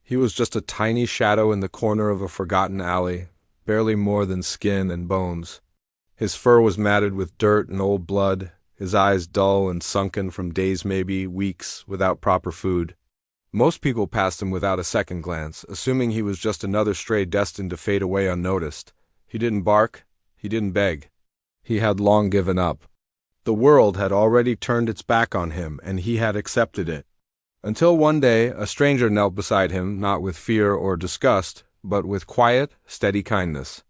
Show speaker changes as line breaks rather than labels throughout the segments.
He was just a tiny shadow in the corner of a forgotten alley, barely more than skin and bones. His fur was matted with dirt and old blood, his eyes dull and sunken from days, maybe weeks, without proper food. Most people passed him without a second glance, assuming he was just another stray destined to fade away unnoticed. He didn't bark, he didn't beg. He had long given up. The world had already turned its back on him, and he had accepted it. Until one day, a stranger knelt beside him, not with fear or disgust, but with quiet, steady kindness.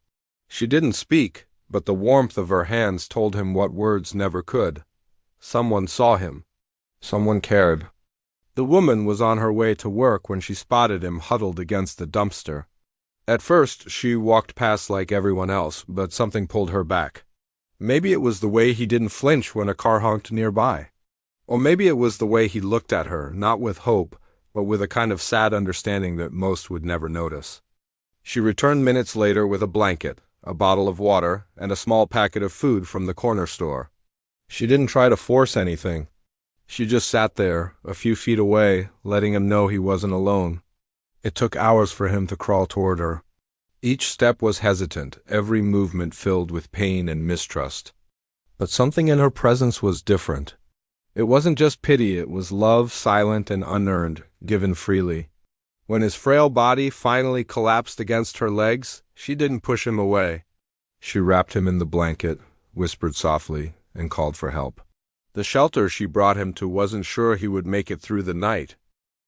She didn't speak, but the warmth of her hands told him what words never could. Someone saw him. Someone cared. The woman was on her way to work when she spotted him huddled against the dumpster. At first, she walked past like everyone else, but something pulled her back. Maybe it was the way he didn't flinch when a car honked nearby. Or maybe it was the way he looked at her, not with hope, but with a kind of sad understanding that most would never notice. She returned minutes later with a blanket, a bottle of water, and a small packet of food from the corner store. She didn't try to force anything. She just sat there, a few feet away, letting him know he wasn't alone. It took hours for him to crawl toward her. Each step was hesitant, every movement filled with pain and mistrust. But something in her presence was different. It wasn't just pity, it was love, silent and unearned, given freely. When his frail body finally collapsed against her legs, she didn't push him away. She wrapped him in the blanket, whispered softly, and called for help. The shelter she brought him to wasn't sure he would make it through the night.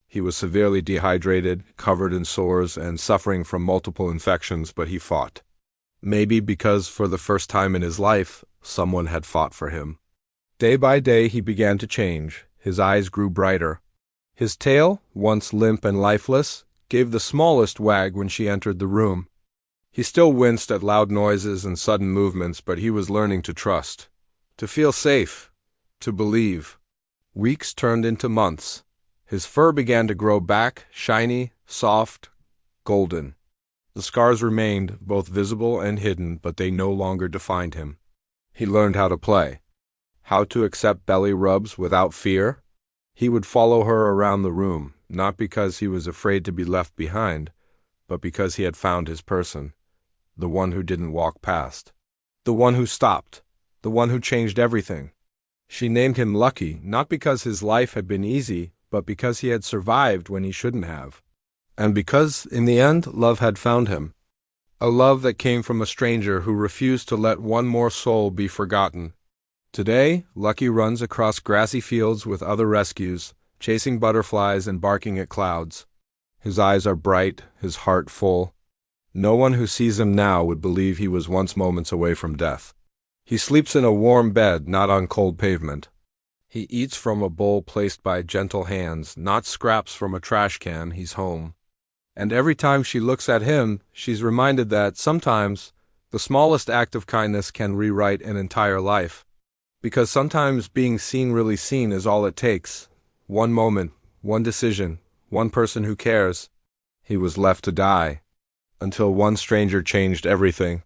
He was severely dehydrated, covered in sores, and suffering from multiple infections, but he fought. Maybe because for the first time in his life, someone had fought for him. Day by day he began to change. His eyes grew brighter. His tail, once limp and lifeless, gave the smallest wag when she entered the room. He still winced at loud noises and sudden movements, but he was learning to trust, to feel safe, to believe. Weeks turned into months. His fur began to grow back, shiny, soft, golden. The scars remained, both visible and hidden, but they no longer defined him. He learned how to play, how to accept belly rubs without fear. He would follow her around the room, not because he was afraid to be left behind, but because he had found his person, the one who didn't walk past, the one who stopped, the one who changed everything. She named him Lucky, not because his life had been easy, but because he had survived when he shouldn't have. And because, in the end, love had found him. A love that came from a stranger who refused to let one more soul be forgotten. Today, Lucky runs across grassy fields with other rescues, chasing butterflies and barking at clouds. His eyes are bright, his heart full. No one who sees him now would believe he was once moments away from death. He sleeps in a warm bed, not on cold pavement. He eats from a bowl placed by gentle hands, not scraps from a trash can. He's home. And every time she looks at him, she's reminded that sometimes the smallest act of kindness can rewrite an entire life. Because sometimes being seen really seen is all it takes. One moment, one decision, one person who cares. He was left to die, until one stranger changed everything.